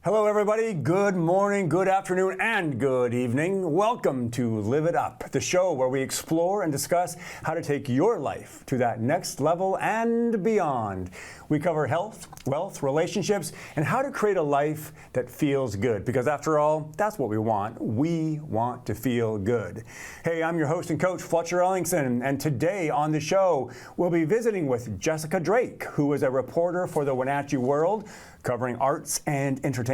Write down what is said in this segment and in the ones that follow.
Hello, everybody. Good morning, good afternoon, and good evening. Welcome to Live It Up, the show where we explore and discuss how to take your life to that next level and beyond. We cover health, wealth, relationships, and how to create a life that feels good. Because after all, that's what we want. We want to feel good. Hey, I'm your host and coach, Fletcher Ellingson, and today on the show, we'll be visiting with Jessica Drake, who is a reporter for the Wenatchee World, covering arts and entertainment.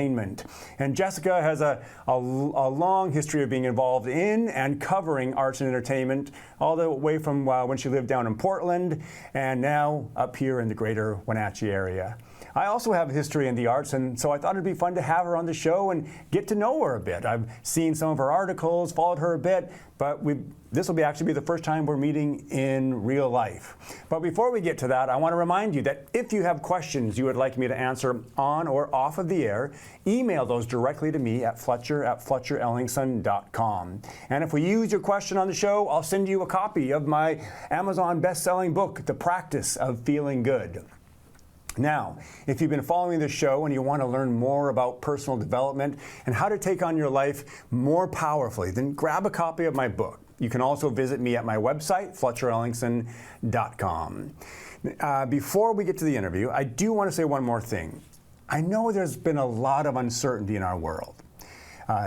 And Jessica has a long history of being involved in and covering arts and entertainment, all the way from when she lived down in Portland and now up here in the greater Wenatchee area. I also have a history in the arts, and so I thought it'd be fun to have her on the show and get to know her a bit. I've seen some of her articles, followed her a bit, but this will actually be the first time we're meeting in real life. But before we get to that, I want to remind you that if you have questions you would like me to answer on or off of the air, email those directly to me at fletcher@fletcherellingson.com. And if we use your question on the show, I'll send you a copy of my Amazon best-selling book, The Practice of Feeling Good. Now, if you've been following this show and you want to learn more about personal development and how to take on your life more powerfully, then grab a copy of my book. You can also visit me at my website, fletcherellingson.com. Before we get to the interview, I do want to say one more thing. I know there's been a lot of uncertainty in our world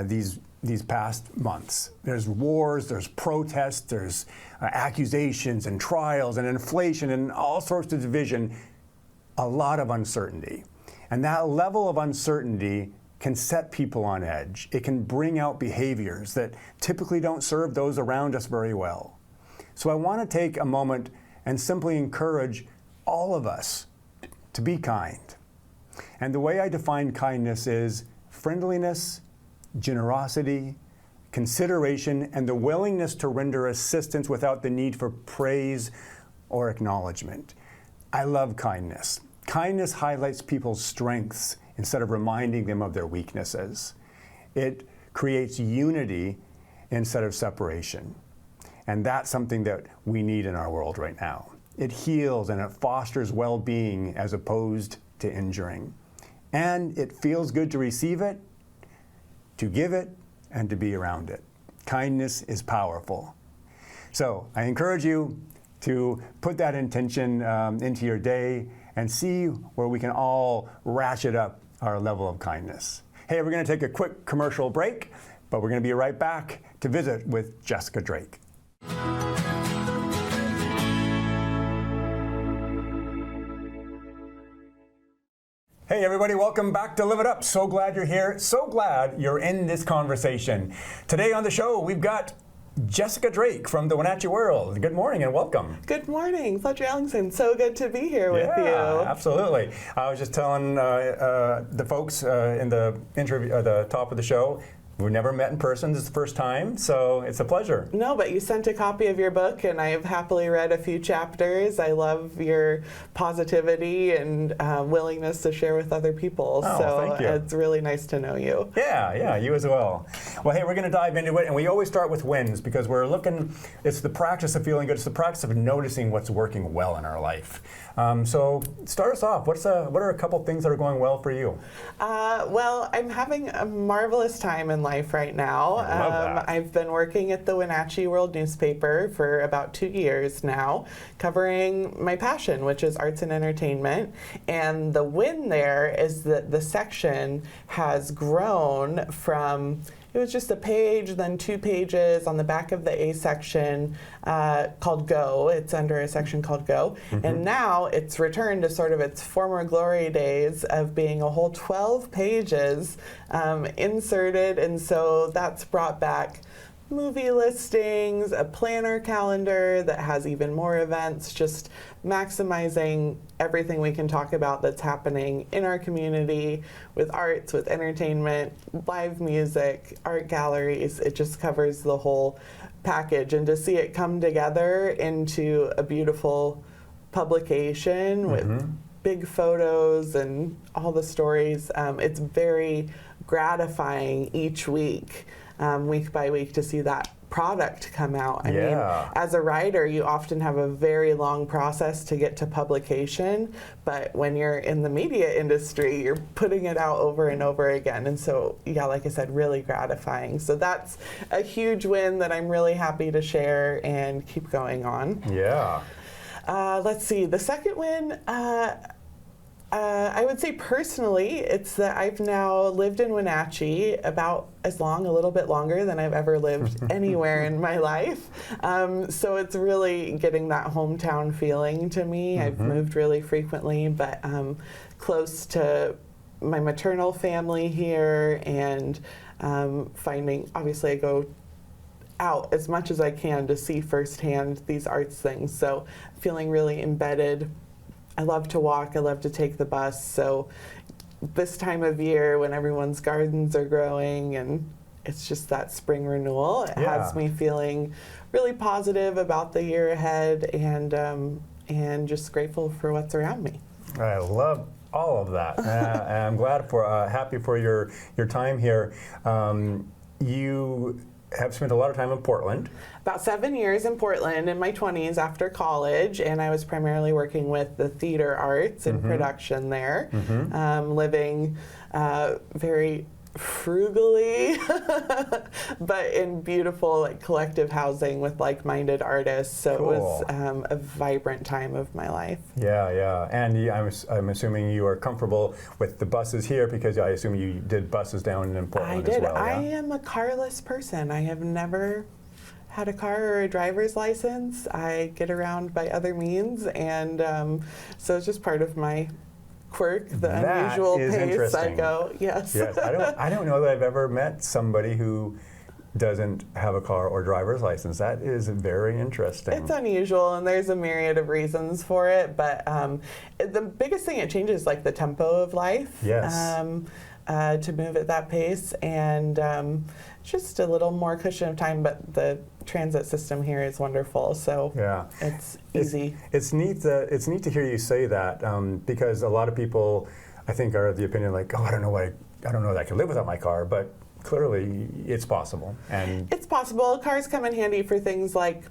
these past months. There's wars, there's protests, there's accusations and trials and inflation and all sorts of division. A lot of uncertainty. And that level of uncertainty can set people on edge. It can bring out behaviors that typically don't serve those around us very well. So I want to take a moment and simply encourage all of us to be kind. And the way I define kindness is friendliness, generosity, consideration, and the willingness to render assistance without the need for praise or acknowledgement. I love kindness. Kindness highlights people's strengths instead of reminding them of their weaknesses. It creates unity instead of separation. And that's something that we need in our world right now. It heals and it fosters well-being as opposed to injuring. And it feels good to receive it, to give it, and to be around it. Kindness is powerful. So I encourage you to put that intention into your day and see where we can all ratchet up our level of kindness. Hey, we're going to take a quick commercial break, but we're going to be right back to visit with Jessica Drake. Hey everybody, welcome back to Live It Up. So glad you're here. So glad you're in this conversation. Today on the show, we've got Jessica Drake from the Wenatchee World. Good morning and welcome. Good morning, Fletcher Ellingson. So good to be here with you. Absolutely. I was just telling the folks in the interview, the top of the show, we've never met in person. This is the first time, so it's a pleasure. No, but you sent a copy of your book, and I have happily read a few chapters. I love your positivity and willingness to share with other people. Oh, so thank you. It's really nice to know you. Yeah, you as well. Well, hey, we're going to dive into it, and we always start with wins because we're looking, it's the practice of feeling good. It's the practice of noticing what's working well in our life. So start us off. What are a couple things that are going well for you? Well, I'm having a marvelous time in life right now. I love that. I've been working at the Wenatchee World newspaper for about 2 years now, covering my passion, which is arts and entertainment. And the win there is that the section has grown from, it was just a page, then 2 pages on the back of the A section called Go. It's under a section called Go. Mm-hmm. And now it's returned to sort of its former glory days of being a whole 12 pages inserted. And so that's brought back movie listings, a planner calendar that has even more events, just maximizing everything we can talk about that's happening in our community with arts, with entertainment, live music, art galleries. It just covers the whole package. And to see it come together into a beautiful publication with big photos and all the stories, it's very gratifying each week. Week by week to see that product come out. I Yeah. mean, as a writer, you often have a very long process to get to publication, but when you're in the media industry, you're putting it out over and over again. And so, yeah, like I said, really gratifying. So that's a huge win that I'm really happy to share and keep going on. Yeah. Let's see, the second win, I would say personally, it's that I've now lived in Wenatchee about a little bit longer than I've ever lived anywhere in my life. So it's really getting that hometown feeling to me. I've moved really frequently, but close to my maternal family here, and finding, obviously I go out as much as I can to see firsthand these arts things. So feeling really embedded. I love to walk, I love to take the bus. So this time of year when everyone's gardens are growing and it's just that spring renewal, it has me feeling really positive about the year ahead, and just grateful for what's around me. I love all of that. And I'm glad happy for your time here. You have spent a lot of time in Portland. About 7 years in Portland in my 20s after college, and I was primarily working with the theater arts and production there, living very frugally, but in beautiful collective housing with like-minded artists. So Cool. It was a vibrant time of my life. Yeah. And I'm assuming you are comfortable with the buses here, because I assume you did buses down in Portland as well. I Yeah? am a carless person. I have never had a car or a driver's license. I get around by other means, and so it's just part of my quirk, the That unusual is pace I interesting. go. Yes. Yes. I don't know that I've ever met somebody who doesn't have a car or driver's license. That is very interesting. It's unusual, and there's a myriad of reasons for it, but the biggest thing it changes is the tempo of life. Yes. To move at that pace, and just a little more cushion of time, but the transit system here is wonderful, so Yeah. it's easy. It's neat to hear you say that, because a lot of people, I think, are of the opinion I don't know that I can live without my car, but clearly it's possible. And It's possible. Cars come in handy for things like,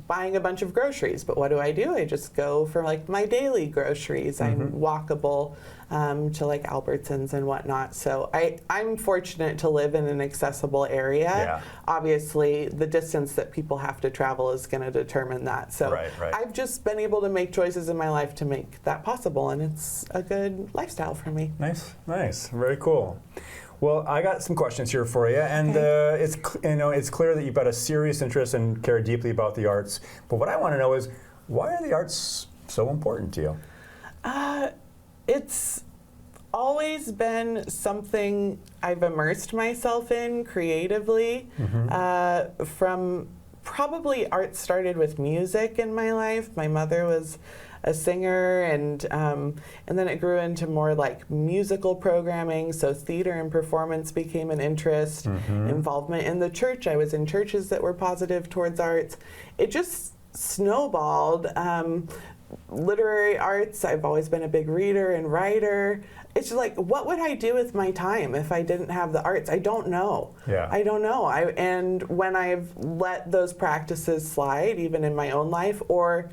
buying a bunch of groceries. But what do? I just go for my daily groceries. I'm walkable to Albertsons and whatnot. So I'm fortunate to live in an accessible area. Yeah. Obviously, the distance that people have to travel is going to determine that. So Right. I've just been able to make choices in my life to make that possible, and it's a good lifestyle for me. Nice, very cool. Well, I got some questions here for you, and it's clear that you've got a serious interest and care deeply about the arts. But what I want to know is, why are the arts so important to you? It's always been something I've immersed myself in creatively. From probably art started with music in my life. My mother was a singer, and then it grew into more musical programming. So theater and performance became an interest. Involvement in the church. I was in churches that were positive towards arts. It just snowballed. Literary arts. I've always been a big reader and writer. It's just what would I do with my time if I didn't have the arts? I don't know. Yeah. I don't know. And when I've let those practices slide, even in my own life, or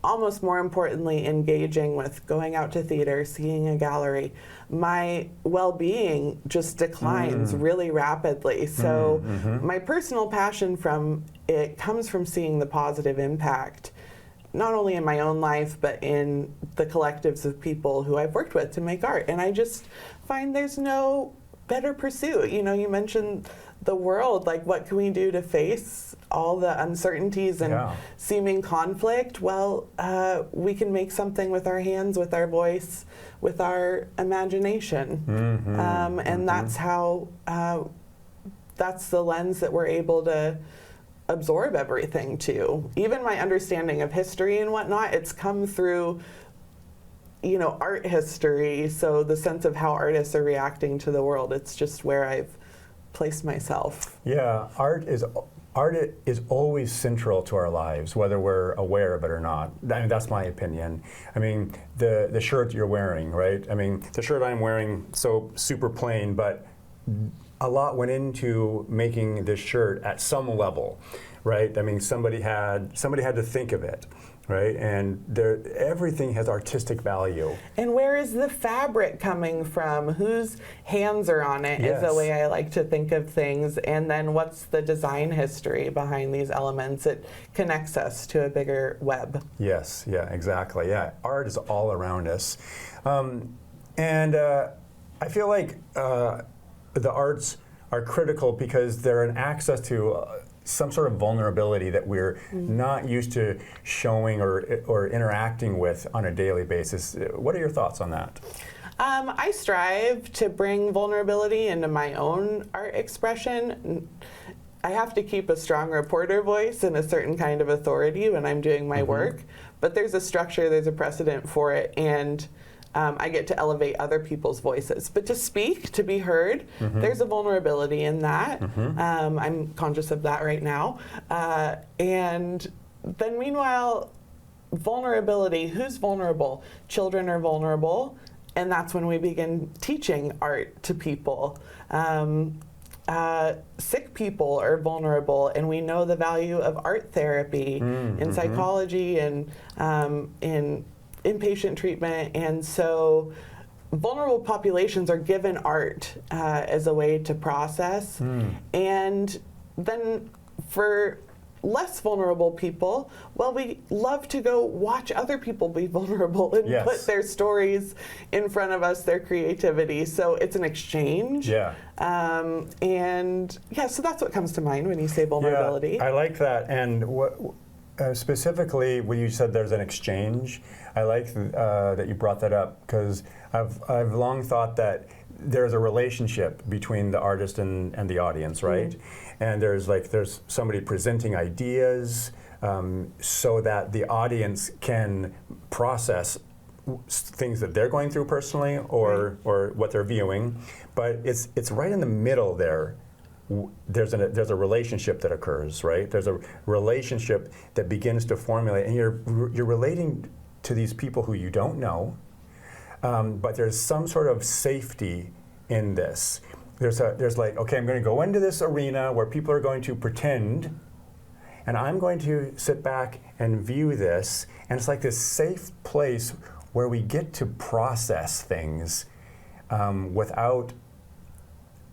almost more importantly, engaging with going out to theater, seeing a gallery, my well-being just declines really rapidly. So my personal passion from it comes from seeing the positive impact, not only in my own life, but in the collectives of people who I've worked with to make art. And I just find there's no better pursuit. You mentioned the world, what can we do to face all the uncertainties and seeming conflict? Well, we can make something with our hands, with our voice, with our imagination. And that's how, that's the lens that we're able to absorb everything to. Even my understanding of history and whatnot, it's come through art history. So the sense of how artists are reacting to the world, it's just where I've placed myself. Yeah, art is always central to our lives, whether we're aware of it or not. That's my opinion. The shirt you're wearing, right? The shirt I'm wearing, so super plain, but a lot went into making this shirt at some level, right? I mean, somebody had to think of it, right? And everything has artistic value. And where is the fabric coming from? Whose hands are on it is the Yes. way I like to think of things. And then what's the design history behind these elements? It connects us to a bigger web. Yes, yeah, exactly. Yeah, art is all around us. And I feel like the arts are critical because they're an access to some sort of vulnerability that we're not used to showing or interacting with on a daily basis. What are your thoughts on that? I strive to bring vulnerability into my own art expression. I have to keep a strong reporter voice and a certain kind of authority when I'm doing my work, but there's a structure, there's a precedent for it, and I get to elevate other people's voices. But to speak, to be heard, there's a vulnerability in that. I'm conscious of that right now. And then meanwhile, vulnerability, who's vulnerable? Children are vulnerable, and that's when we begin teaching art to people. Sick people are vulnerable, and we know the value of art therapy in psychology and in inpatient treatment. And so vulnerable populations are given art as a way to process. And then for less vulnerable people, well, we love to go watch other people be vulnerable and Yes. put their stories in front of us, their creativity. So it's an exchange. Yeah. And yeah, so that's what comes to mind when you say vulnerability. Yeah, I like that. And specifically, when you said there's an exchange, I like that you brought that up, because I've long thought that there's a relationship between the artist and the audience, right? And there's somebody presenting ideas so that the audience can process things that they're going through personally or what they're viewing. But it's right in the middle there. There's a relationship that occurs, right? There's a relationship that begins to formulate, and you're relating to these people who you don't know, but there's some sort of safety in this. There's like, okay, I'm going to go into this arena where people are going to pretend, and I'm going to sit back and view this, and it's like this safe place where we get to process things without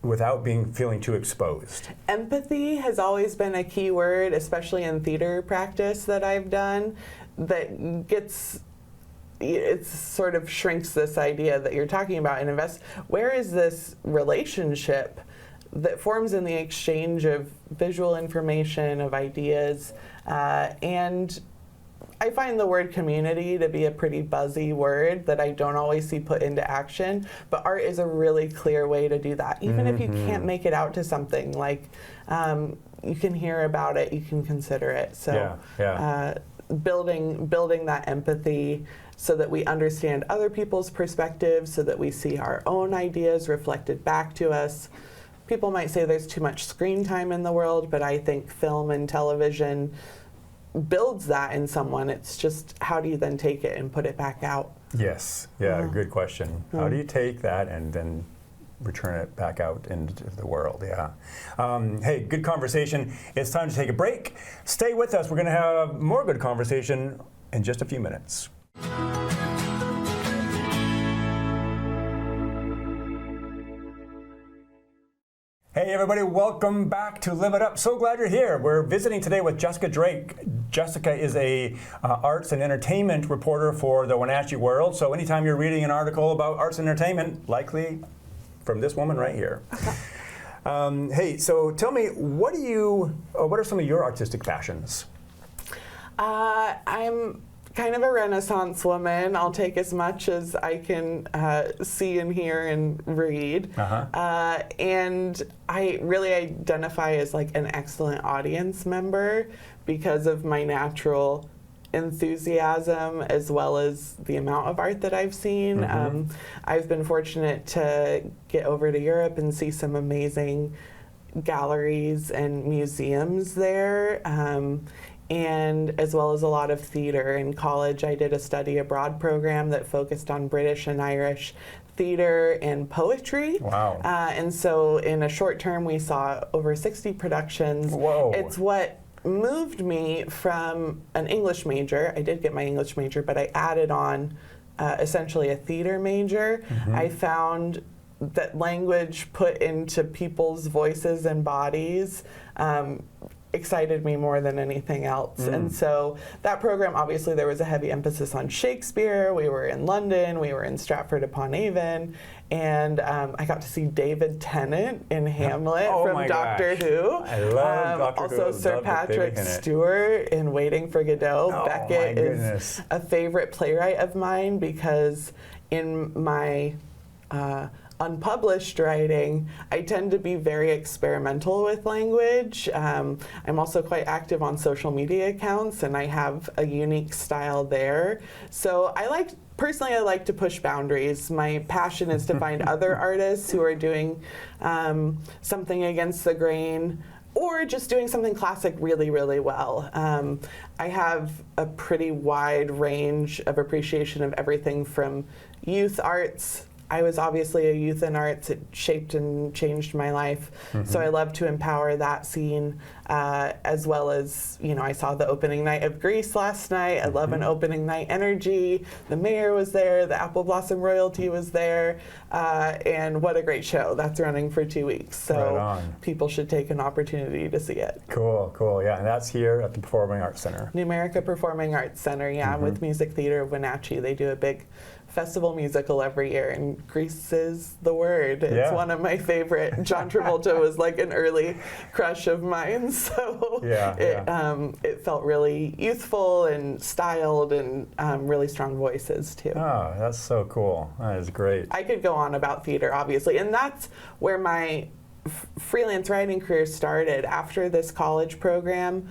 feeling too exposed. Empathy has always been a key word, especially in theater practice that I've done, that it sort of shrinks this idea that you're talking about and where is this relationship that forms in the exchange of visual information, of ideas, and I find the word community to be a pretty buzzy word that I don't always see put into action, but art is a really clear way to do that. Even if you can't make it out to something, like you can hear about it, you can consider it. So building that empathy so that we understand other people's perspectives, so that we see our own ideas reflected back to us. People might say there's too much screen time in the world, but I think film and television builds that in someone. It's just, how do you then take it and put it back out? Yes, good question. How do you take that and then return it back out into the world? Yeah. Hey, good conversation. It's time to take a break. Stay with us. We're going to have more good conversation in just a few minutes. Hey everybody, welcome back to Live It Up. So glad you're here. We're visiting today with Jessica Drake. Jessica is a arts and entertainment reporter for the Wenatchee World. So anytime you're reading an article about arts and entertainment, likely from this woman right here. Hey, so tell me, what are some of your artistic passions? I'm kind of a Renaissance woman. I'll take as much as I can see and hear and read. And I really identify as like an excellent audience member because of my natural enthusiasm as well as the amount of art that I've seen. I've been fortunate to get over to Europe and see some amazing galleries and museums there. And as well as a lot of theater. In college, I did a study abroad program that focused on British and Irish theater, and poetry. Wow. And so in a short term, we saw over 60 productions. Whoa. It's what moved me from an English major. I did get my English major, but I added on essentially a theater major. I found that language put into people's voices and bodies excited me more than anything else. And so that program, obviously there was a heavy emphasis on Shakespeare. We were in London, we were in Stratford-upon-Avon, and I got to see David Tennant in Hamlet from Doctor Who. I love Doctor Who. Also Sir Patrick Stewart in Waiting for Godot. Oh, Beckett my is goodness. a favorite playwright of mine because in my unpublished writing, I tend to be very experimental with language. I'm also quite active on social media accounts, and I have a unique style there. So personally, I like to push boundaries. My passion is to find other artists who are doing something against the grain, or just doing something classic really, really well. I have a pretty wide range of appreciation of everything from youth arts. I was obviously a youth in arts. It shaped and changed my life. So I love to empower that scene, as well as, I saw the opening night of Grease last night. I love an opening night energy. The mayor was there. The Apple Blossom royalty was there. And what a great show. That's running for 2 weeks. So Right on. people should take an opportunity to see it. Cool, cool. Yeah, and that's here at the Performing Arts Center. Numerica Performing Arts Center, with Music Theater of Wenatchee. They do a big festival musical every year, and Grease is the word. It's one of my favorite. John Travolta was like an early crush of mine, so it felt really youthful and styled, and really strong voices too. Oh, that's so cool. That is great. I could go on about theater, obviously, and that's where my freelance writing career started. After this college program,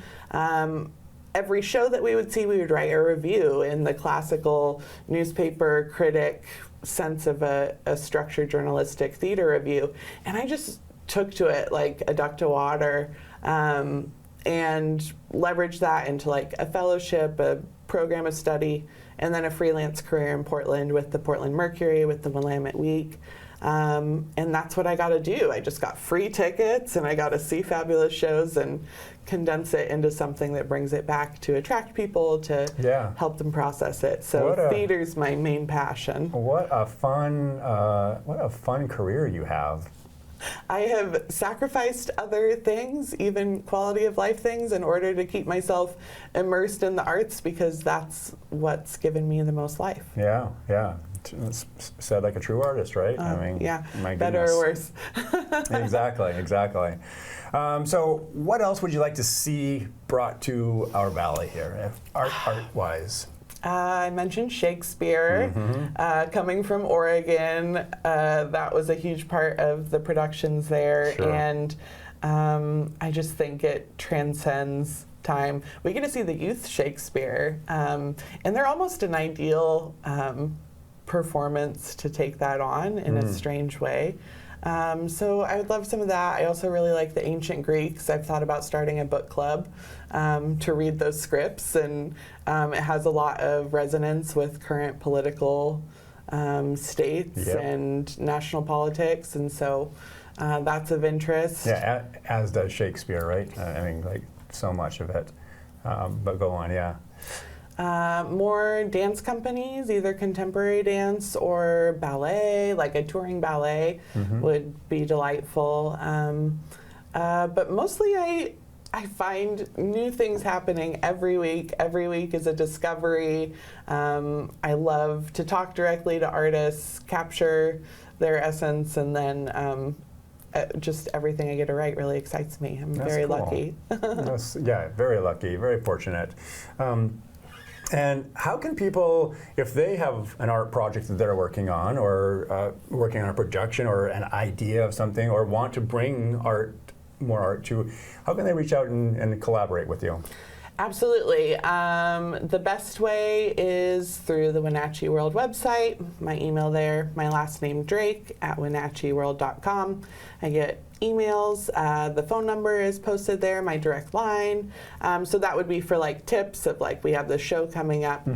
every show that we would see, we would write a review in the classical newspaper critic sense of a structured journalistic theater review. And I just took to it like a duck to water, and leveraged that into like a fellowship, a program of study, and then a freelance career in Portland with the Portland Mercury, with the Willamette Week. And that's what I got to do. I just got free tickets, and I got to see fabulous shows and condense it into something that brings it back to attract people, to help them process it. So theater's my main passion. What a fun career you have. I have sacrificed other things, even quality of life things, in order to keep myself immersed in the arts, because that's what's given me the most life. Yeah, yeah. It's said like a true artist, right? My better or worse. Exactly. So what else would you like to see brought to our valley here, art-wise? I mentioned Shakespeare. Coming from Oregon, that was a huge part of the productions there. Sure. And I just think it transcends time. We get to see the youth Shakespeare, and they're almost an ideal performance to take that on in a strange way. So I would love some of that. I also really like the ancient Greeks. I've thought about starting a book club to read those scripts, and it has a lot of resonance with current political states and national politics, and so that's of interest. Yeah, as does Shakespeare, right? I mean, like so much of it. But go on, yeah. More dance companies, either contemporary dance or ballet, like a touring ballet would be delightful. But mostly I find new things happening every week. Every week is a discovery. I love to talk directly to artists, capture their essence, and then just everything I get to write really excites me. I'm very lucky. Very lucky, very fortunate. And how can people, if they have an art project that they're working on, or working on a production or an idea of something, or want to bring more art to, how can they reach out and collaborate with you? Absolutely. The best way is through the Wenatchee World website. My email there, my last name Drake @wenatcheeworld.com. I get emails. The phone number is posted there, my direct line. So that would be for like tips of like, we have this show coming up.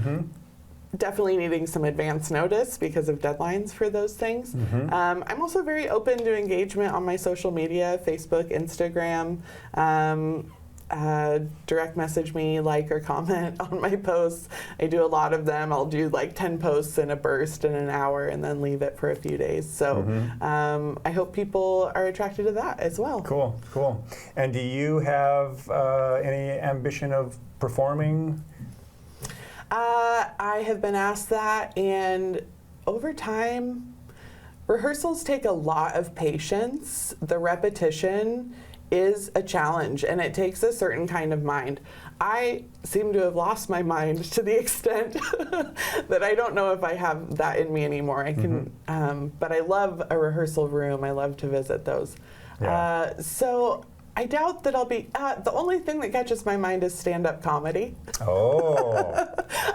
definitely needing some advance notice because of deadlines for those things. I'm also very open to engagement on my social media, Facebook, Instagram. Direct message me, like, or comment on my posts. I do a lot of them. I'll do like 10 posts in a burst in an hour and then leave it for a few days. So I hope people are attracted to that as well. Cool, cool. And do you have any ambition of performing? I have been asked that, and over time, rehearsals take a lot of patience. The repetition is a challenge, and it takes a certain kind of mind. I seem to have lost my mind to the extent that I don't know if I have that in me anymore. I can, but I love a rehearsal room. I love to visit those. Yeah. So I doubt that I'll be, the only thing that catches my mind is stand-up comedy. Oh.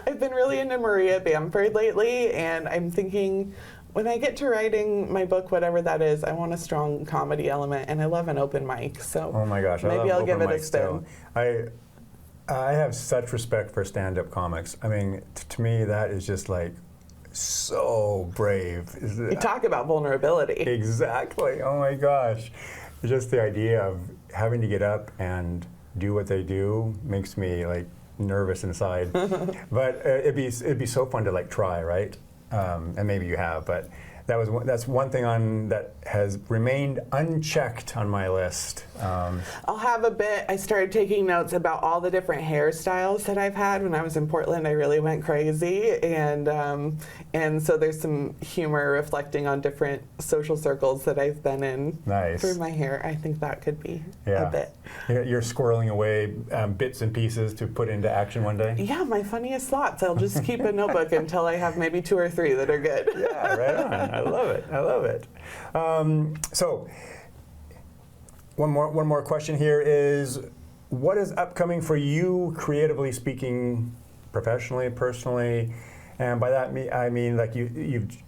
I've been really into Maria Bamford lately, and I'm thinking, when I get to writing my book, whatever that is, I want a strong comedy element, and I love an open mic. So Oh my gosh, I maybe love I'll give it open a mics spin. too. I have such respect for stand-up comics. I mean, to me, that is just like so brave. You talk about vulnerability. Exactly. Oh my gosh. Just the idea of having to get up and do what they do makes me like nervous inside. But it'd be so fun to like try, right? And maybe you have, but that's one thing that has remained unchecked on my list. I'll have a bit. I started taking notes about all the different hairstyles that I've had. When I was in Portland, I really went crazy, and so there's some humor reflecting on different social circles that I've been in Nice. through my hair. I think that could be a bit. You're squirreling away bits and pieces to put into action one day? Yeah, my funniest thoughts. I'll just keep a notebook until I have maybe 2 or 3 that are good. Yeah, right on. I love it. I love it. So, one more question here is, what is upcoming for you, creatively speaking, professionally, personally? And by that I mean like you've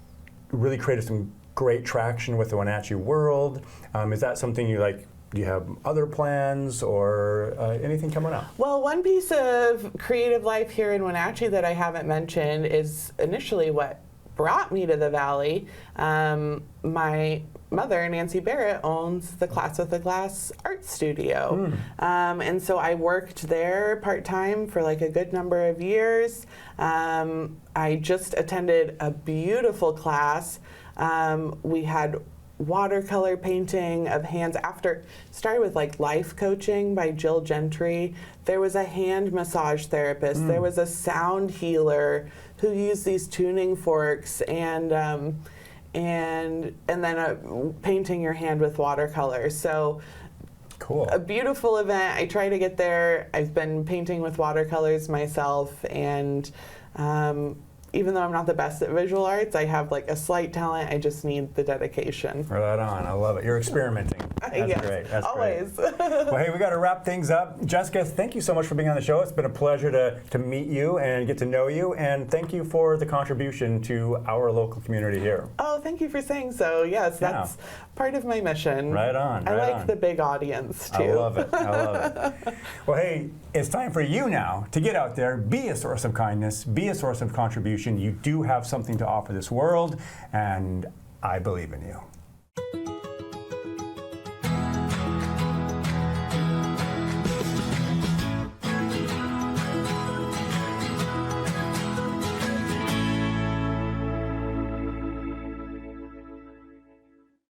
really created some great traction with the Wenatchee World. Is that something you like? Do you have other plans or anything coming up? Well, one piece of creative life here in Wenatchee that I haven't mentioned is initially what brought me to the Valley. My mother, Nancy Barrett, owns the Class with a Glass art studio. And so I worked there part-time for like a good number of years. I just attended a beautiful class. We had watercolor painting of hands. Started with like life coaching by Jill Gentry. There was a hand massage therapist. There was a sound healer who used these tuning forks and then painting your hand with watercolor. So Cool. a beautiful event. I try to get there. I've been painting with watercolors myself, and even though I'm not the best at visual arts, I have like a slight talent. I just need the dedication. Right on. I love it. You're experimenting. That's Yes, great. That's always. great. Well, hey, we got to wrap things up. Jessica, thank you so much for being on the show. It's been a pleasure to meet you and get to know you. And thank you for the contribution to our local community here. Oh, thank you for saying so. Yes, that's part of my mission. Right on. I right like on. the big audience too. I love it. I love it. Well, hey, it's time for you now to get out there, be a source of kindness, be a source of contribution. You do have something to offer this world, and I believe in you.